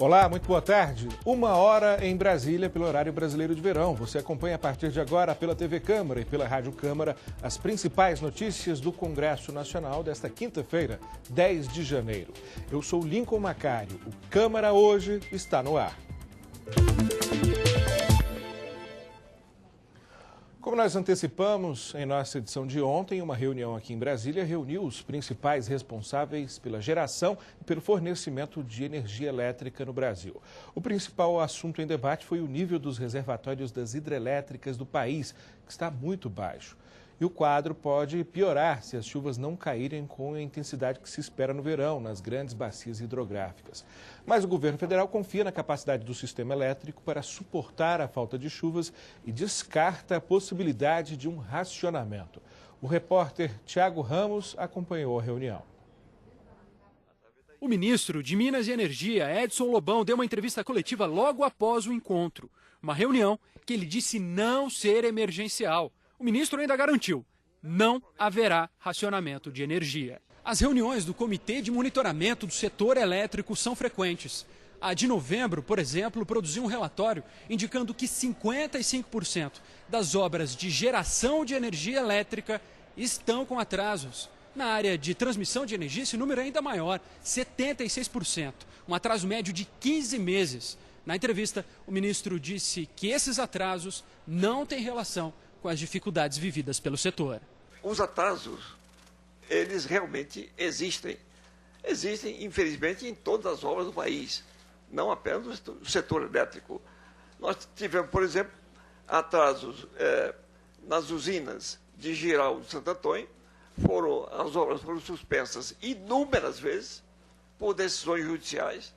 Olá, muito boa tarde. 1h em Brasília pelo horário brasileiro de verão. Você acompanha a partir de agora pela TV Câmara e pela Rádio Câmara as principais notícias do Congresso Nacional desta quinta-feira, 10 de janeiro. Eu sou Lincoln Macário. O Câmara hoje está no ar. Como nós antecipamos em nossa edição de ontem, uma reunião aqui em Brasília reuniu os principais responsáveis pela geração e pelo fornecimento de energia elétrica no Brasil. O principal assunto em debate foi o nível dos reservatórios das hidrelétricas do país, que está muito baixo. E o quadro pode piorar se as chuvas não caírem com a intensidade que se espera no verão, nas grandes bacias hidrográficas. Mas o governo federal confia na capacidade do sistema elétrico para suportar a falta de chuvas e descarta a possibilidade de um racionamento. O repórter Tiago Ramos acompanhou a reunião. O ministro de Minas e Energia, Edson Lobão, deu uma entrevista coletiva logo após o encontro. Uma reunião que ele disse não ser emergencial. O ministro ainda garantiu, não haverá racionamento de energia. As reuniões do Comitê de Monitoramento do Setor Elétrico são frequentes. A de novembro, por exemplo, produziu um relatório indicando que 55% das obras de geração de energia elétrica estão com atrasos. Na área de transmissão de energia, esse número é ainda maior, 76%, um atraso médio de 15 meses. Na entrevista, o ministro disse que esses atrasos não têm relação com as dificuldades vividas pelo setor. Os atrasos, eles realmente existem. Existem, infelizmente, em todas as obras do país, não apenas no setor elétrico. Nós tivemos, por exemplo, atrasos nas usinas de Jirau de Santo Antônio. As obras foram suspensas inúmeras vezes por decisões judiciais,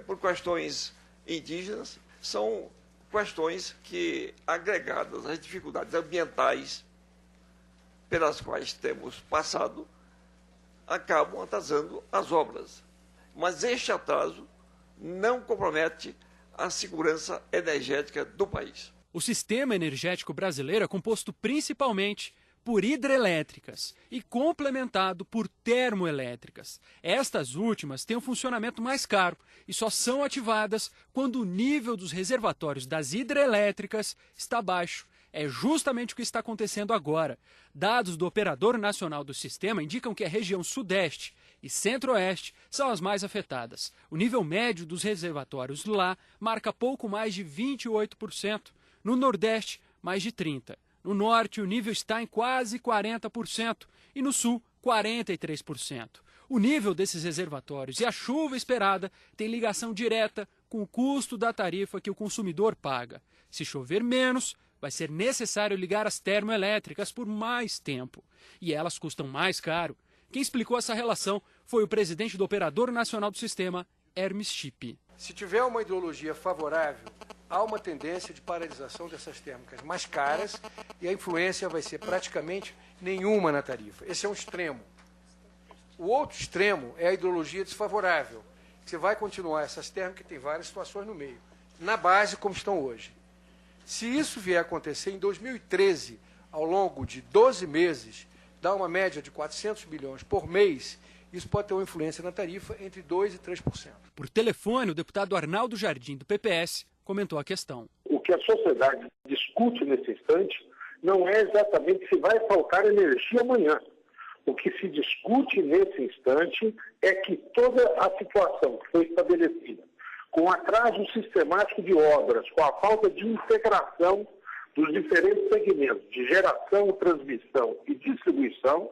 por questões indígenas. São questões que, agregadas às dificuldades ambientais pelas quais temos passado, acabam atrasando as obras. Mas este atraso não compromete a segurança energética do país. O sistema energético brasileiro é composto principalmente por hidrelétricas e complementado por termoelétricas. Estas últimas têm um funcionamento mais caro e só são ativadas quando o nível dos reservatórios das hidrelétricas está baixo. É justamente o que está acontecendo agora. Dados do Operador Nacional do Sistema indicam que a região Sudeste e Centro-Oeste são as mais afetadas. O nível médio dos reservatórios lá marca pouco mais de 28%. No Nordeste, mais de 30%. No Norte, o nível está em quase 40% e no Sul, 43%. O nível desses reservatórios e a chuva esperada tem ligação direta com o custo da tarifa que o consumidor paga. Se chover menos, vai ser necessário ligar as termoelétricas por mais tempo. E elas custam mais caro. Quem explicou essa relação foi o presidente do Operador Nacional do Sistema, Hermes Chip. Se tiver uma ideologia favorável, há uma tendência de paralisação dessas térmicas mais caras e a influência vai ser praticamente nenhuma na tarifa. Esse é um extremo. O outro extremo é a ideologia desfavorável. Você vai continuar essas térmicas, que tem várias situações no meio, na base como estão hoje. Se isso vier a acontecer em 2013, ao longo de 12 meses, dá uma média de 400 bilhões por mês, isso pode ter uma influência na tarifa entre 2% e 3%. Por telefone, o deputado Arnaldo Jardim, do PPS, comentou a questão. O que a sociedade discute nesse instante não é exatamente se vai faltar energia amanhã. O que se discute nesse instante é que toda a situação que foi estabelecida, com o atraso sistemático de obras, com a falta de integração dos diferentes segmentos de geração, transmissão e distribuição,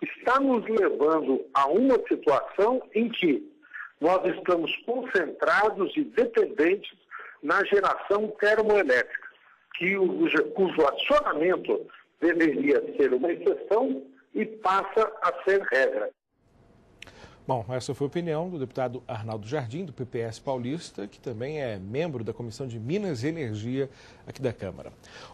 está nos levando a uma situação em que nós estamos concentrados e dependentes na geração termoelétrica, cujo acionamento deveria ser uma exceção e passa a ser regra. Bom, essa foi a opinião do deputado Arnaldo Jardim, do PPS paulista, que também é membro da Comissão de Minas e Energia aqui da Câmara.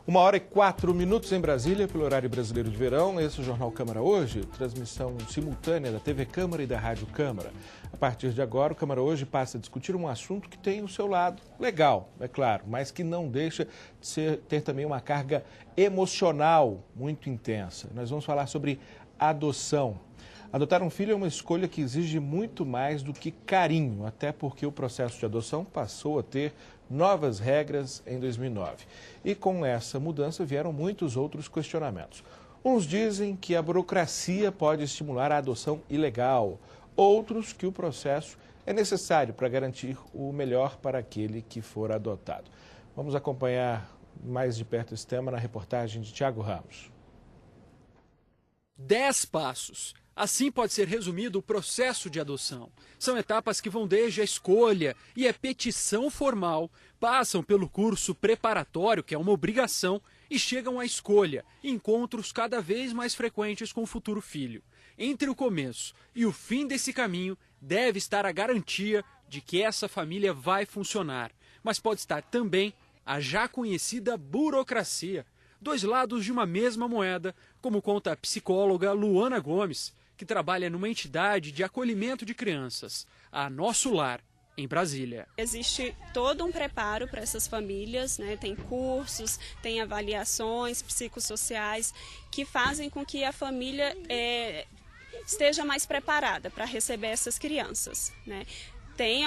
1h04 em Brasília, pelo horário brasileiro de verão. Esse é o Jornal Câmara Hoje, transmissão simultânea da TV Câmara e da Rádio Câmara. A partir de agora, o Câmara Hoje passa a discutir um assunto que tem o seu lado legal, é claro, mas que não deixa de ter também uma carga emocional muito intensa. Nós vamos falar sobre adoção. Adotar um filho é uma escolha que exige muito mais do que carinho, até porque o processo de adoção passou a ter novas regras em 2009. E com essa mudança vieram muitos outros questionamentos. Uns dizem que a burocracia pode estimular a adoção ilegal, outros que o processo é necessário para garantir o melhor para aquele que for adotado. Vamos acompanhar mais de perto esse tema na reportagem de Thiago Ramos. 10 passos. Assim pode ser resumido o processo de adoção. São etapas que vão desde a escolha e a petição formal, passam pelo curso preparatório, que é uma obrigação, e chegam à escolha, encontros cada vez mais frequentes com o futuro filho. Entre o começo e o fim desse caminho, deve estar a garantia de que essa família vai funcionar. Mas pode estar também a já conhecida burocracia. Dois lados de uma mesma moeda, como conta a psicóloga Luana Gomes, que trabalha numa entidade de acolhimento de crianças, a Nosso Lar, em Brasília. Existe todo um preparo para essas famílias, né? Tem cursos, tem avaliações psicossociais que fazem com que a família esteja mais preparada para receber essas crianças, né? Tem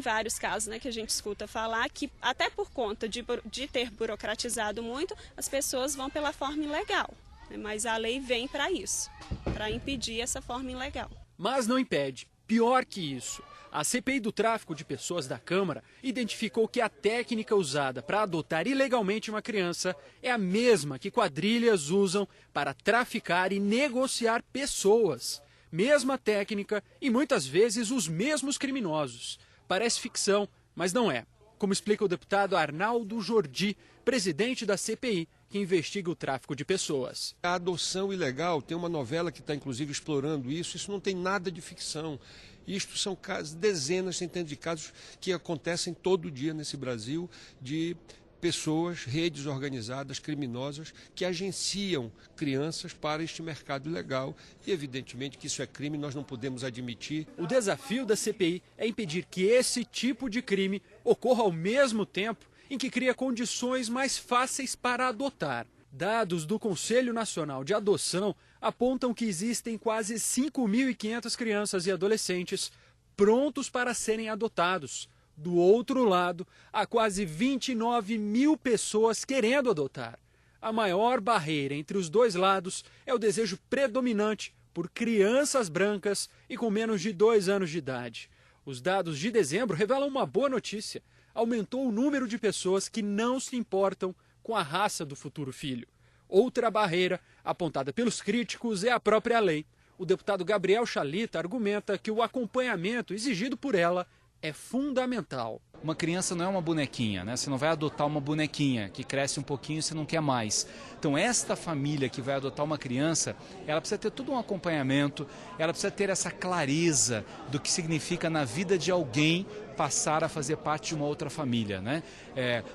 vários casos, né, que a gente escuta falar que, até por conta de ter burocratizado muito, as pessoas vão pela forma ilegal. Né? Mas a lei vem para isso, para impedir essa forma ilegal. Mas não impede. Pior que isso. A CPI do tráfico de pessoas da Câmara identificou que a técnica usada para adotar ilegalmente uma criança é a mesma que quadrilhas usam para traficar e negociar pessoas. Mesma técnica e muitas vezes os mesmos criminosos. Parece ficção, mas não é. Como explica o deputado Arnaldo Jordi, presidente da CPI, que investiga o tráfico de pessoas. A adoção ilegal, tem uma novela que está inclusive explorando isso não tem nada de ficção. Isto são casos, dezenas, centenas de casos que acontecem todo dia nesse Brasil de pessoas, redes organizadas, criminosas, que agenciam crianças para este mercado ilegal. E, evidentemente, que isso é crime, nós não podemos admitir. O desafio da CPI é impedir que esse tipo de crime ocorra ao mesmo tempo em que cria condições mais fáceis para adotar. Dados do Conselho Nacional de Adoção apontam que existem quase 5.500 crianças e adolescentes prontos para serem adotados. Do outro lado, há quase 29 mil pessoas querendo adotar. A maior barreira entre os dois lados é o desejo predominante por crianças brancas e com menos de 2 anos de idade. Os dados de dezembro revelam uma boa notícia. Aumentou o número de pessoas que não se importam com a raça do futuro filho. Outra barreira, apontada pelos críticos, é a própria lei. O deputado Gabriel Chalita argumenta que o acompanhamento exigido por ela é fundamental. Uma criança não é uma bonequinha, né? Você não vai adotar uma bonequinha que cresce um pouquinho e você não quer mais. Então esta família que vai adotar uma criança, ela precisa ter todo um acompanhamento, ela precisa ter essa clareza do que significa na vida de alguém passar a fazer parte de uma outra família, né?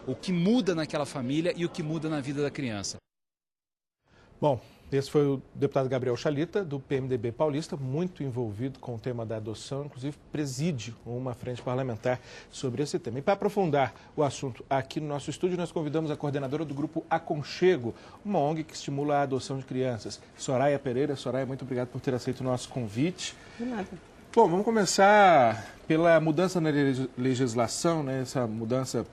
O que muda naquela família e o que muda na vida da criança. Bom, esse foi o deputado Gabriel Chalita, do PMDB paulista, muito envolvido com o tema da adoção, inclusive preside uma frente parlamentar sobre esse tema. E para aprofundar o assunto aqui no nosso estúdio, nós convidamos a coordenadora do grupo Aconchego, uma ONG que estimula a adoção de crianças, Soraya Pereira. Soraya, muito obrigado por ter aceito o nosso convite. De nada. Bom, vamos começar pela mudança na legislação, né? Essa mudança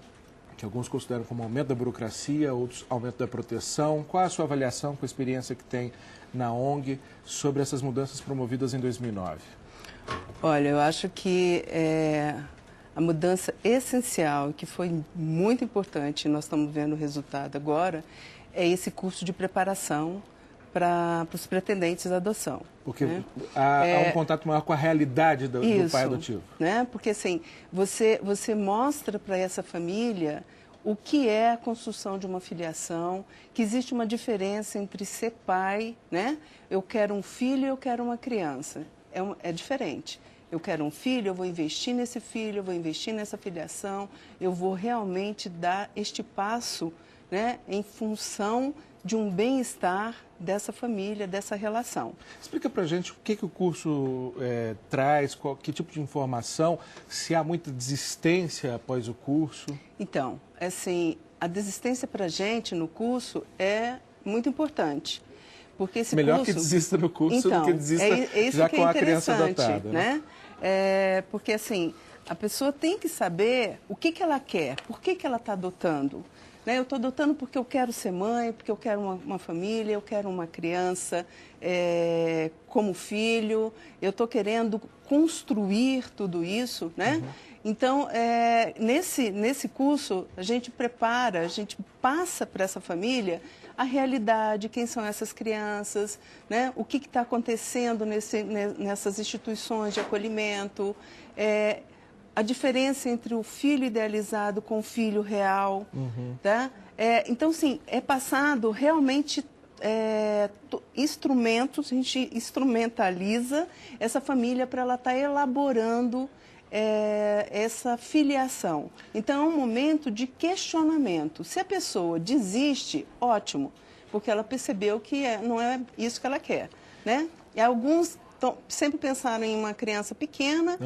que alguns consideram como aumento da burocracia, outros aumento da proteção. Qual a sua avaliação, com a experiência que tem na ONG, sobre essas mudanças promovidas em 2009? Olha, eu acho que a mudança essencial, que foi muito importante, nós estamos vendo o resultado agora, é esse curso de preparação para os pretendentes à adoção. Porque né? há um contato maior com a realidade do pai adotivo. Né? Porque assim, você mostra para essa família o que é a construção de uma filiação, que existe uma diferença entre ser pai, né? Eu quero um filho e eu quero uma criança. É diferente. Eu quero um filho, eu vou investir nesse filho, eu vou investir nessa filiação, eu vou realmente dar este passo, né, em função de um bem-estar dessa família, dessa relação. Explica pra gente o que o curso traz, que tipo de informação, se há muita desistência após o curso. Então, assim, a desistência pra gente no curso é muito importante, Porque esse Melhor curso... que desista no curso então, do que desista isso já que com é a criança interessante, adotada. Né? Porque assim, a pessoa tem que saber o que ela quer, por que ela está adotando. Né? Eu estou adotando porque eu quero ser mãe, porque eu quero uma família, eu quero uma criança como filho, eu estou querendo construir tudo isso, né? Então, nesse curso, a gente prepara, a gente passa para essa família a realidade, quem são essas crianças, né? O que está acontecendo nessas instituições de acolhimento, a diferença entre o filho idealizado com o filho real. Tá? Então, sim, é passado realmente instrumentos, a gente instrumentaliza essa família para ela estar elaborando essa filiação. Então, é um momento de questionamento. Se a pessoa desiste, ótimo, porque ela percebeu que não é isso que ela quer. Né? E alguns sempre pensaram em uma criança pequena,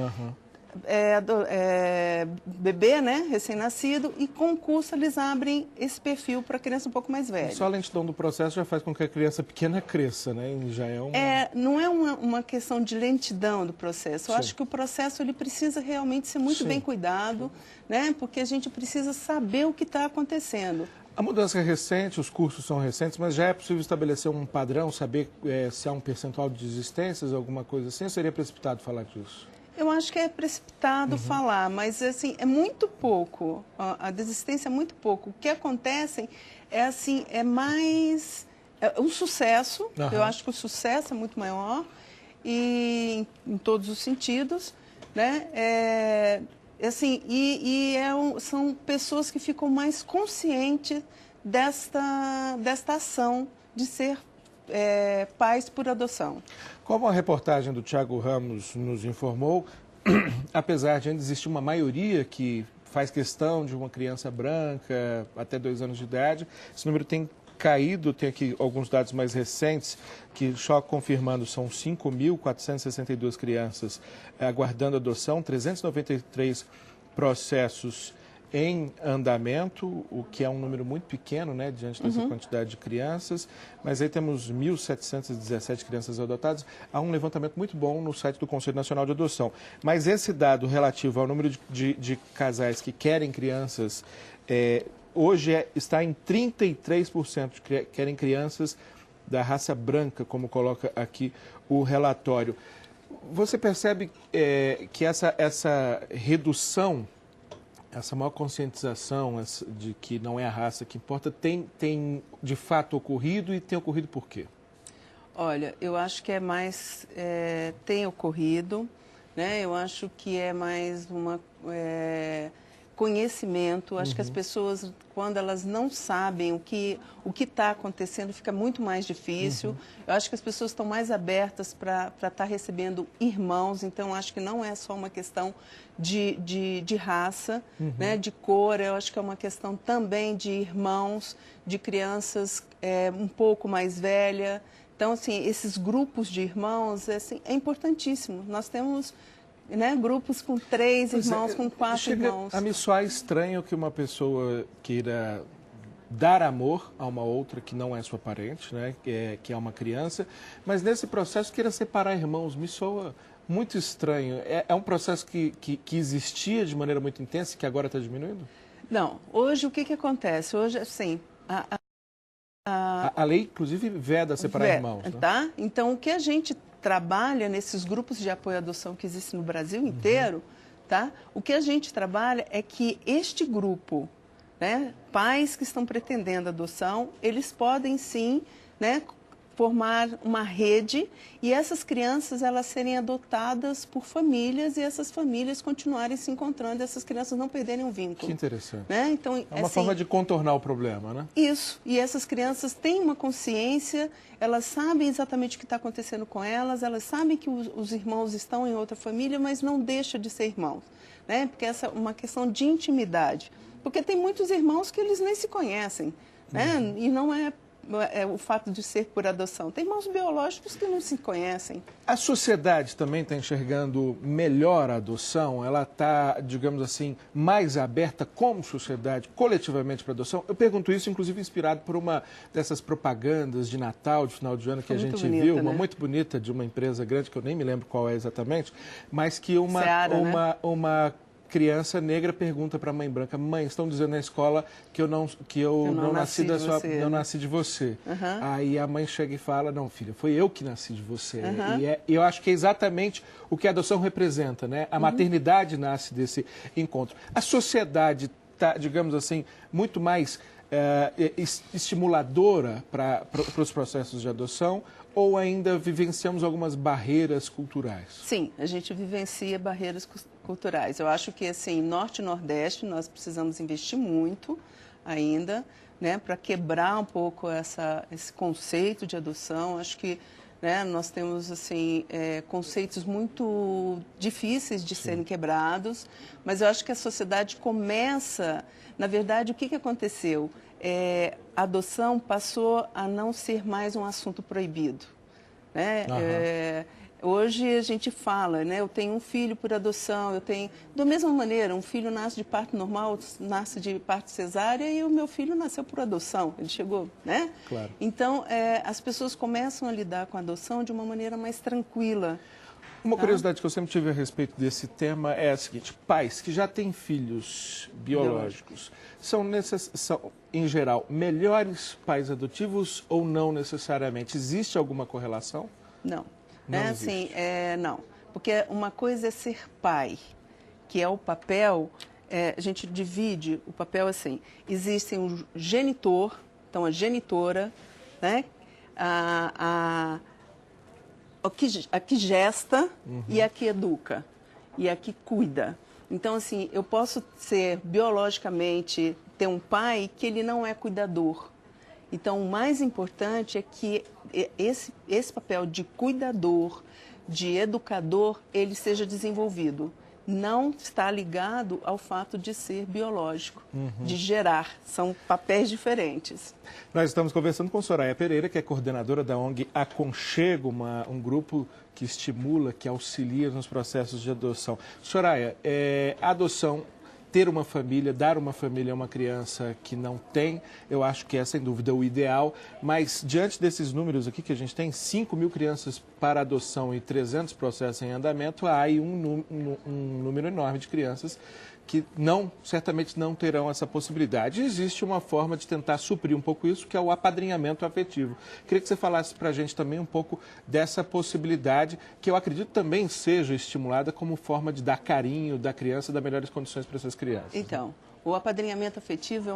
bebê, né, recém-nascido, e com o curso eles abrem esse perfil para criança um pouco mais velha. Só a lentidão do processo já faz com que a criança pequena cresça, né? E já não é uma questão de lentidão do processo. Eu acho que o processo ele precisa realmente ser muito bem cuidado, né? Porque a gente precisa saber o que está acontecendo. A mudança é recente, os cursos são recentes, mas já é possível estabelecer um padrão, saber se há um percentual de desistências, alguma coisa assim, ou seria precipitado falar disso? Eu acho que é precipitado falar, mas assim, é muito pouco, a desistência é muito pouco. O que acontece é mais o sucesso, eu acho que o sucesso é muito maior, e em todos os sentidos, né? São pessoas que ficam mais conscientes desta ação de ser pais por adoção. Como a reportagem do Thiago Ramos nos informou, apesar de ainda existir uma maioria que faz questão de uma criança branca até 2 anos de idade, esse número tem caído. Tem aqui alguns dados mais recentes que só confirmando são 5.462 crianças aguardando adoção, 393 processos em andamento, o que é um número muito pequeno, né, diante dessa quantidade de crianças, mas aí temos 1.717 crianças adotadas. Há um levantamento muito bom no site do Conselho Nacional de Adoção. Mas esse dado relativo ao número de casais que querem crianças, hoje está em 33% que querem crianças da raça branca, como coloca aqui o relatório. Você percebe que essa redução, essa maior conscientização de que não é a raça que importa, tem de fato ocorrido, e tem ocorrido por quê? Olha, eu acho que tem ocorrido, né? Eu acho que é mais conhecimento. Acho que as pessoas, quando elas não sabem o que está acontecendo, fica muito mais difícil. Eu acho que as pessoas estão mais abertas para estar recebendo irmãos, então acho que não é só uma questão de raça, né, de cor. Eu acho que é uma questão também de irmãos, de crianças um pouco mais velhas. Então, assim, esses grupos de irmãos é importantíssimo. Nós temos, né, grupos com 3 irmãos, com 4 irmãos. A me soar estranho que uma pessoa queira dar amor a uma outra que não é sua parente, né, que é uma criança, mas nesse processo queira separar irmãos. Me soa muito estranho. É um processo que existia de maneira muito intensa e que agora está diminuindo? Não. Hoje, o que acontece? Hoje, assim... A lei, inclusive, veda separar irmãos. Né? Tá? Então, o que a gente trabalha nesses grupos de apoio à adoção que existem no Brasil inteiro, tá? O que a gente trabalha é que este grupo, né, pais que estão pretendendo adoção, eles podem sim, né, formar uma rede, e essas crianças elas serem adotadas por famílias, e essas famílias continuarem se encontrando, e essas crianças não perderem o vínculo. Que interessante. Né? Então, é uma forma de contornar o problema, né? Isso. E essas crianças têm uma consciência, elas sabem exatamente o que está acontecendo com elas sabem que os irmãos estão em outra família, mas não deixa de ser irmãos, né? Porque essa é uma questão de intimidade. Porque tem muitos irmãos que eles nem se conhecem, né? E não é o fato de ser por adoção. Tem irmãos biológicos que não se conhecem. A sociedade também está enxergando melhor a adoção? Ela está, digamos assim, mais aberta como sociedade, coletivamente, para a adoção? Eu pergunto isso, inclusive, inspirado por uma dessas propagandas de Natal, de final de ano, que a gente viu, uma muito bonita, de uma empresa grande, que eu nem me lembro qual é exatamente, mas que uma criança negra pergunta para a mãe branca: mãe, estão dizendo na escola que eu não nasci de você. Aí a mãe chega e fala: não, filha, foi eu que nasci de você. E eu acho que é exatamente o que a adoção representa, né? A maternidade nasce desse encontro. A sociedade está, digamos assim, muito mais estimuladora para os processos de adoção, ou ainda vivenciamos algumas barreiras culturais? Sim, a gente vivencia barreiras culturais. Eu acho que, assim, Norte e Nordeste, nós precisamos investir muito ainda, né, para quebrar um pouco esse conceito de adoção. Acho que, né, nós temos, assim, conceitos muito difíceis de serem quebrados, mas eu acho que a sociedade começa... Na verdade, o que aconteceu? A adoção passou a não ser mais um assunto proibido, né? Hoje a gente fala, né? Eu tenho um filho por adoção, eu tenho... Da mesma maneira, um filho nasce de parto normal, nasce de parto cesárea, e o meu filho nasceu por adoção, ele chegou, né? Claro. Então, as pessoas começam a lidar com a adoção de uma maneira mais tranquila. Uma curiosidade que eu sempre tive a respeito desse tema é a seguinte: pais que já têm filhos biológicos são, em geral, melhores pais adotivos ou não necessariamente? Existe alguma correlação? Não. Não assim, não. Porque uma coisa é ser pai, que é o papel, a gente divide o papel assim. Existe um genitor, então a genitora, né? A que gesta e a que educa, e a que cuida. Então, assim, eu posso ser biologicamente, ter um pai que ele não é cuidador. Então, o mais importante é que esse papel de cuidador, de educador, ele seja desenvolvido. Não está ligado ao fato de ser biológico, de gerar. São papéis diferentes. Nós estamos conversando com Soraya Pereira, que é coordenadora da ONG Aconchego, um grupo que estimula, que auxilia nos processos de adoção. Soraya, a adoção, ter uma família, dar uma família a uma criança que não tem, eu acho que é, sem dúvida, o ideal. Mas, diante desses números aqui que a gente tem, 5 mil crianças para adoção e 300 processos em andamento, há aí um número enorme de crianças que certamente não terão essa possibilidade. Existe uma forma de tentar suprir um pouco isso, que é o apadrinhamento afetivo. Queria que você falasse para a gente também um pouco dessa possibilidade, que eu acredito também seja estimulada como forma de dar carinho da criança, dar melhores condições para essas crianças. Então, o apadrinhamento afetivo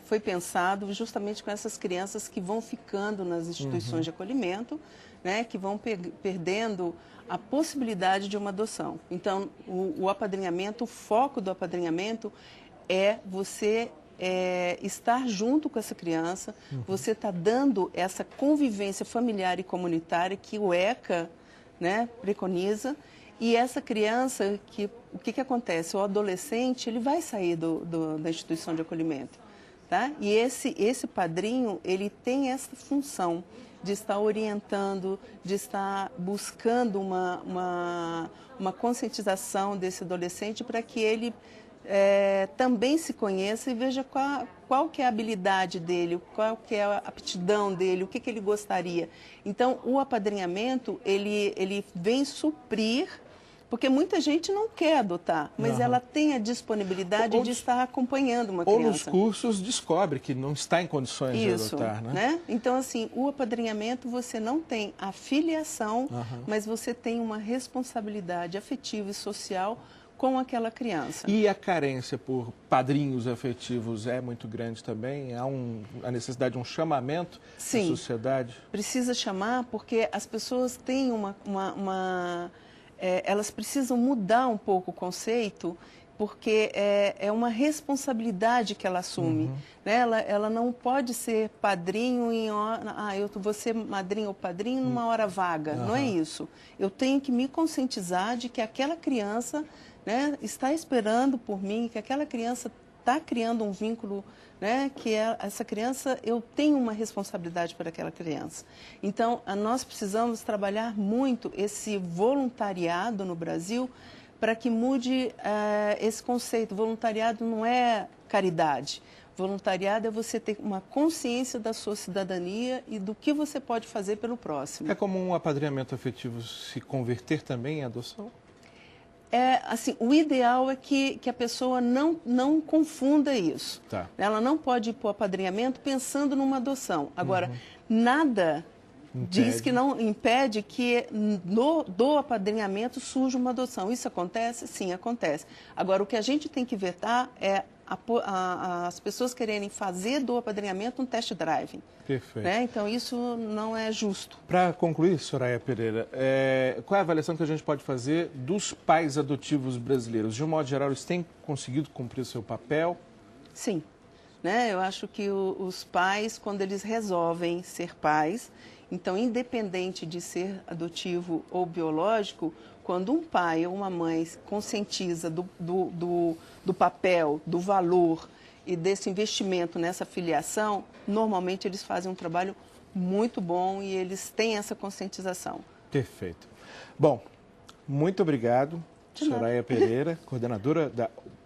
foi pensado justamente com essas crianças que vão ficando nas instituições de acolhimento, né, que vão perdendo a possibilidade de uma adoção. Então, o apadrinhamento, o foco do apadrinhamento é você estar junto com essa criança, você está dando essa convivência familiar e comunitária que o ECA, né, preconiza, e essa criança, o que acontece? O adolescente, ele vai sair da instituição de acolhimento, tá? E esse padrinho, ele tem essa função de estar orientando, de estar buscando uma conscientização desse adolescente para que ele também se conheça e veja qual que é a habilidade dele, qual que é a aptidão dele, o que ele gostaria. Então, o apadrinhamento, ele vem suprir, porque muita gente não quer adotar, mas ela tem a disponibilidade de estar acompanhando uma criança. Ou nos cursos descobre que não está em condições de adotar, né? Então, assim, o apadrinhamento, você não tem a filiação, mas você tem uma responsabilidade afetiva e social com aquela criança. E a carência por padrinhos afetivos é muito grande também? Há a necessidade de um chamamento da sociedade? Precisa chamar porque as pessoas têm elas precisam mudar um pouco o conceito, porque é uma responsabilidade que ela assume. Né? Ela não pode ser padrinho eu vou ser madrinha ou padrinho numa hora vaga. Não é isso. Eu tenho que me conscientizar de que aquela criança, né, está esperando por mim, que aquela criança está criando um vínculo, né, que essa criança, eu tenho uma responsabilidade por aquela criança. Então, nós precisamos trabalhar muito esse voluntariado no Brasil para que mude esse conceito. Voluntariado não é caridade. Voluntariado é você ter uma consciência da sua cidadania e do que você pode fazer pelo próximo. É como um apadrinhamento afetivo se converter também em adoção? Assim, o ideal é que a pessoa não confunda isso. Tá. Ela não pode ir para o apadrinhamento pensando numa adoção. Agora, nada diz que não impede que do apadrinhamento surja uma adoção. Isso acontece? Sim, acontece. Agora, o que a gente tem que vetar é as pessoas quererem fazer do apadrinhamento um test drive. Perfeito. Né? Então, isso não é justo. Para concluir, Soraya Pereira, qual é a avaliação que a gente pode fazer dos pais adotivos brasileiros? De um modo geral, eles têm conseguido cumprir o seu papel? Sim. Né? Eu acho que os pais, quando eles resolvem ser pais, então, independente de ser adotivo ou biológico, quando um pai ou uma mãe conscientiza do papel, do valor e desse investimento nessa filiação, normalmente eles fazem um trabalho muito bom e eles têm essa conscientização. Perfeito. Bom, muito obrigado, Soraya Pereira, coordenadora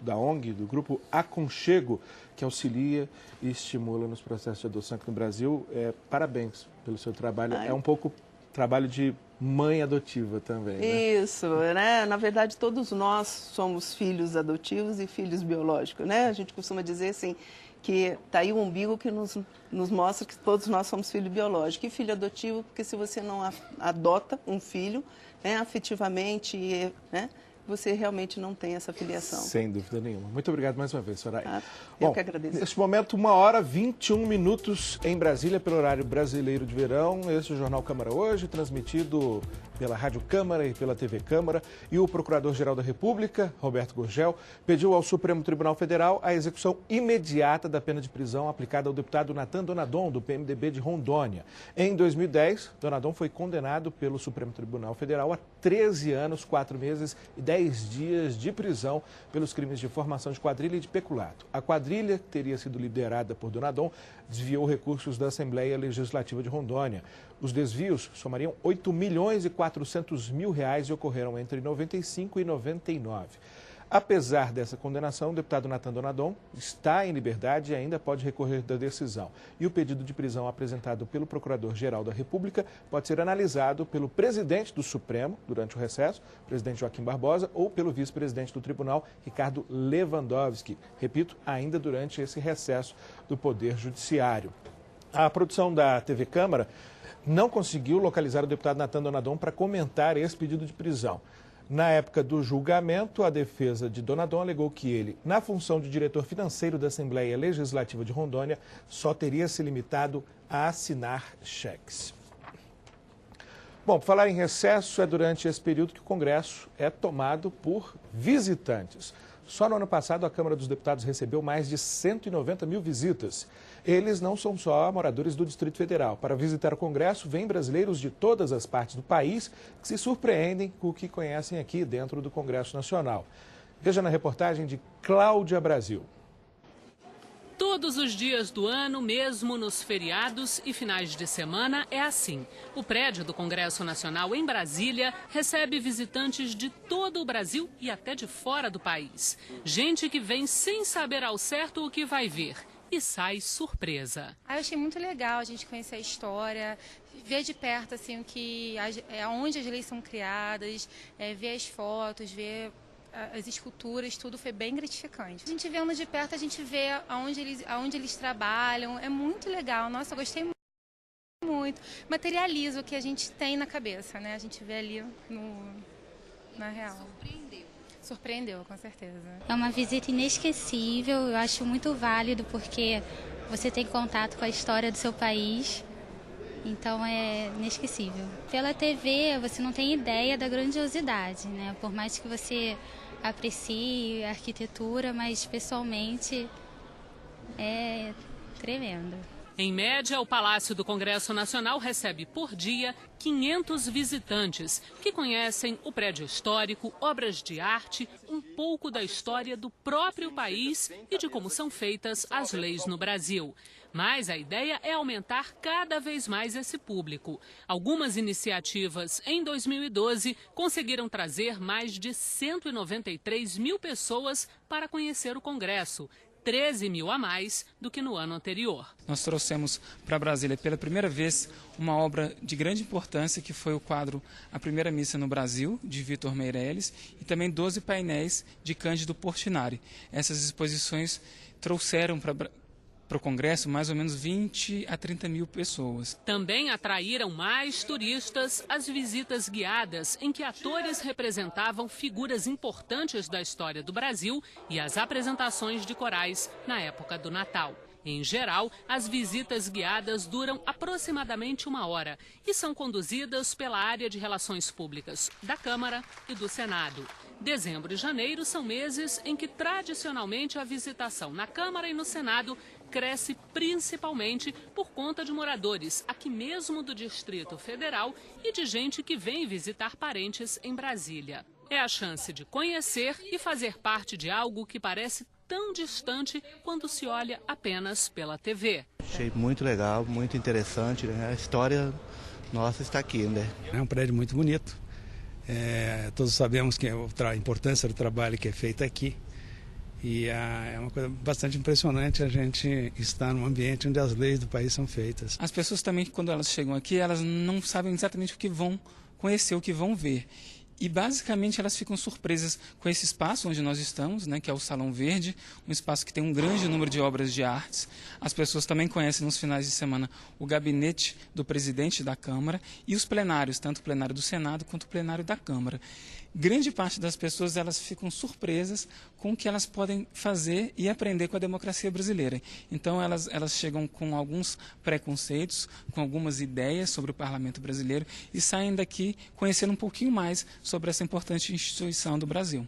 da ONG, do grupo Aconchego, que auxilia e estimula nos processos de adoção aqui no Brasil. Parabéns pelo seu trabalho. É um pouco trabalho de mãe adotiva também, né? Isso, né? Na verdade, todos nós somos filhos adotivos e filhos biológicos, né? A gente costuma dizer assim, que está aí o umbigo que nos mostra que todos nós somos filho biológico. E filho adotivo, porque se você não adota um filho, né, afetivamente, né, você realmente não tem essa filiação. Sem dúvida nenhuma. Muito obrigado mais uma vez, Soraya. Eu que agradeço. Neste momento, 1h21 em Brasília, pelo horário brasileiro de verão. Este é o Jornal Câmara Hoje, transmitido pela Rádio Câmara e pela TV Câmara. E o Procurador-Geral da República, Roberto Gurgel, pediu ao Supremo Tribunal Federal a execução imediata da pena de prisão aplicada ao deputado Natan Donadon, do PMDB de Rondônia. Em 2010, Donadon foi condenado pelo Supremo Tribunal Federal a 13 anos, 4 meses e 10 dias de prisão pelos crimes de formação de quadrilha e de peculato. A quadrilha, que teria sido liderada por Donadon, desviou recursos da Assembleia Legislativa de Rondônia. Os desvios somariam R$ 8.400.000 e ocorreram entre 95 e 99. Apesar dessa condenação, o deputado Natan Donadon está em liberdade e ainda pode recorrer da decisão. E o pedido de prisão apresentado pelo Procurador-Geral da República pode ser analisado pelo presidente do Supremo durante o recesso, presidente Joaquim Barbosa, ou pelo vice-presidente do Tribunal, Ricardo Lewandowski. Repito, ainda durante esse recesso do Poder Judiciário. A produção da TV Câmara não conseguiu localizar o deputado Natan Donadon para comentar esse pedido de prisão. Na época do julgamento, a defesa de Donadon alegou que ele, na função de diretor financeiro da Assembleia Legislativa de Rondônia, só teria se limitado a assinar cheques. Bom, por falar em recesso, é durante esse período que o Congresso é tomado por visitantes. Só no ano passado, a Câmara dos Deputados recebeu mais de 190 mil visitas. Eles não são só moradores do Distrito Federal. Para visitar o Congresso, vêm brasileiros de todas as partes do país que se surpreendem com o que conhecem aqui dentro do Congresso Nacional. Veja na reportagem de Cláudia Brasil. Todos os dias do ano, mesmo nos feriados e finais de semana, é assim. O prédio do Congresso Nacional em Brasília recebe visitantes de todo o Brasil e até de fora do país. Gente que vem sem saber ao certo o que vai ver e sai surpresa. Eu achei muito legal a gente conhecer a história, ver de perto assim, onde as leis são criadas, ver as fotos, ver as esculturas, tudo foi bem gratificante. A gente vendo de perto, a gente vê aonde eles trabalham, é muito legal. Nossa, eu gostei muito. Materializa o que a gente tem na cabeça, né? A gente vê ali na real. Surpreendeu, com certeza. É uma visita inesquecível, eu acho muito válido porque você tem contato com a história do seu país, então é inesquecível. Pela TV você não tem ideia da grandiosidade, né? Por mais que você aprecie a arquitetura, mas pessoalmente é tremendo. Em média, o Palácio do Congresso Nacional recebe por dia 500 visitantes que conhecem o prédio histórico, obras de arte, um pouco da história do próprio país e de como são feitas as leis no Brasil. Mas a ideia é aumentar cada vez mais esse público. Algumas iniciativas em 2012 conseguiram trazer mais de 193 mil pessoas para conhecer o Congresso. 13 mil a mais do que no ano anterior. Nós trouxemos para Brasília pela primeira vez uma obra de grande importância, que foi o quadro A Primeira Missa no Brasil, de Vitor Meirelles, e também 12 painéis de Cândido Portinari. Essas exposições trouxeram para o Congresso mais ou menos 20 a 30 mil pessoas. Também atraíram mais turistas as visitas guiadas, em que atores representavam figuras importantes da história do Brasil, e as apresentações de corais na época do Natal. Em geral, as visitas guiadas duram aproximadamente 1 hora e são conduzidas pela área de Relações Públicas da Câmara e do Senado. Dezembro e janeiro são meses em que, tradicionalmente, a visitação na Câmara e no Senado cresce principalmente por conta de moradores aqui mesmo do Distrito Federal e de gente que vem visitar parentes em Brasília. É a chance de conhecer e fazer parte de algo que parece tão distante quando se olha apenas pela TV. Achei muito legal, muito interessante, né? A história nossa está aqui, né? É um prédio muito bonito. Todos sabemos que a importância do trabalho que é feito aqui. E é uma coisa bastante impressionante a gente estar num ambiente onde as leis do país são feitas. As pessoas também, quando elas chegam aqui, elas não sabem exatamente o que vão conhecer, o que vão ver. E basicamente elas ficam surpresas com esse espaço onde nós estamos, né, que é o Salão Verde, um espaço que tem um grande número de obras de artes. As pessoas também conhecem nos finais de semana o gabinete do presidente da Câmara e os plenários, tanto o plenário do Senado quanto o plenário da Câmara. Grande parte das pessoas elas ficam surpresas com o que elas podem fazer e aprender com a democracia brasileira. Então elas chegam com alguns preconceitos, com algumas ideias sobre o parlamento brasileiro e saem daqui conhecendo um pouquinho mais sobre essa importante instituição do Brasil.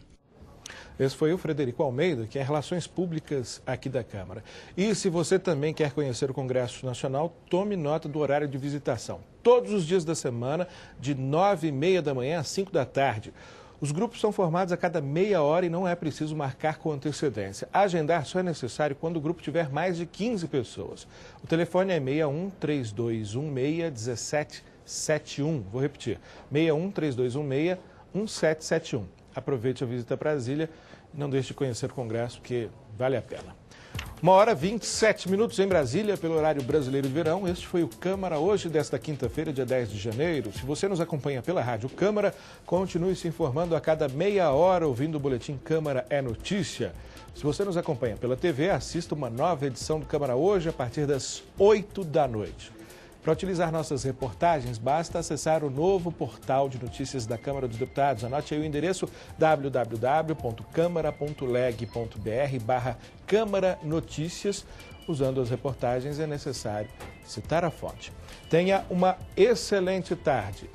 Esse foi o Frederico Almeida, que é Relações Públicas aqui da Câmara. E se você também quer conhecer o Congresso Nacional, tome nota do horário de visitação. Todos os dias da semana, de 9h30 da manhã às 5 da tarde. Os grupos são formados a cada meia hora e não é preciso marcar com antecedência. Agendar só é necessário quando o grupo tiver mais de 15 pessoas. O telefone é 61-3216-1771. Vou repetir, 61-3216-1771. Aproveite a visita a Brasília e não deixe de conhecer o Congresso, porque vale a pena. 1h27 em Brasília, pelo horário brasileiro de verão. Este foi o Câmara hoje, desta quinta-feira, dia 10 de janeiro. Se você nos acompanha pela Rádio Câmara, continue se informando a cada meia hora, ouvindo o boletim Câmara é Notícia. Se você nos acompanha pela TV, assista uma nova edição do Câmara hoje, a partir das 8 da noite. Para utilizar nossas reportagens, basta acessar o novo portal de notícias da Câmara dos Deputados. Anote aí o endereço www.câmara.leg.br/Câmara Notícias. Usando as reportagens é necessário citar a fonte. Tenha uma excelente tarde.